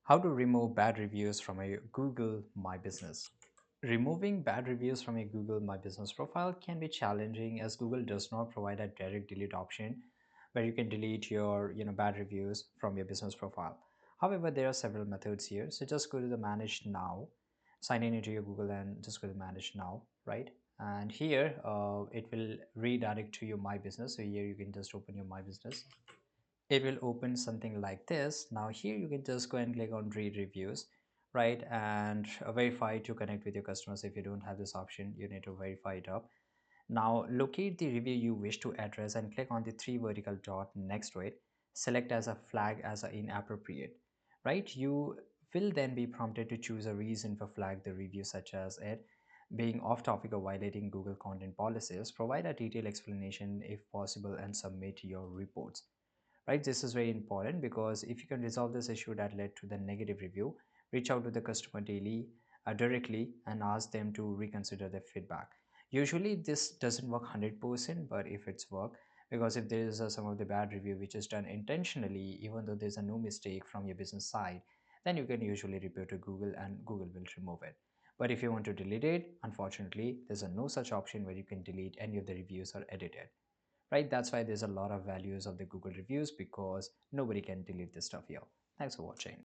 How to remove bad reviews from a Google My Business. Removing bad reviews from a Google My Business profile can be challenging as Google does not provide a direct delete option where you can delete your bad reviews from your business profile. However, there are several methods here. So just go to the manage now, sign in into your Google and just go to manage now, right? And here it will redirect to your My Business. So here you can just open your My Business. It will open something like this. Now here you can just go and click on read reviews, right? And verify to connect with your customers. If you don't have this option, you need to verify it up. Now locate the review you wish to address and click on the three vertical dot next to it. Select as a flag as a inappropriate, right? You will then be prompted to choose a reason for flag the review, such as it being off topic or violating Google content policies. Provide a detailed explanation if possible and submit your reports, right? This is very important because if you can resolve this issue that led to the negative review, reach out to the customer directly and ask them to reconsider their feedback. Usually this doesn't work 100%, but if it's work, because if there is some of the bad review which is done intentionally, even though there's a no mistake from your business side, then you can usually report to Google and Google will remove it. But if you want to delete it, unfortunately there's a no such option where you can delete any of the reviews or edit it, right? That's why there's a lot of values of the Google reviews, because nobody can delete this stuff here. Thanks for watching.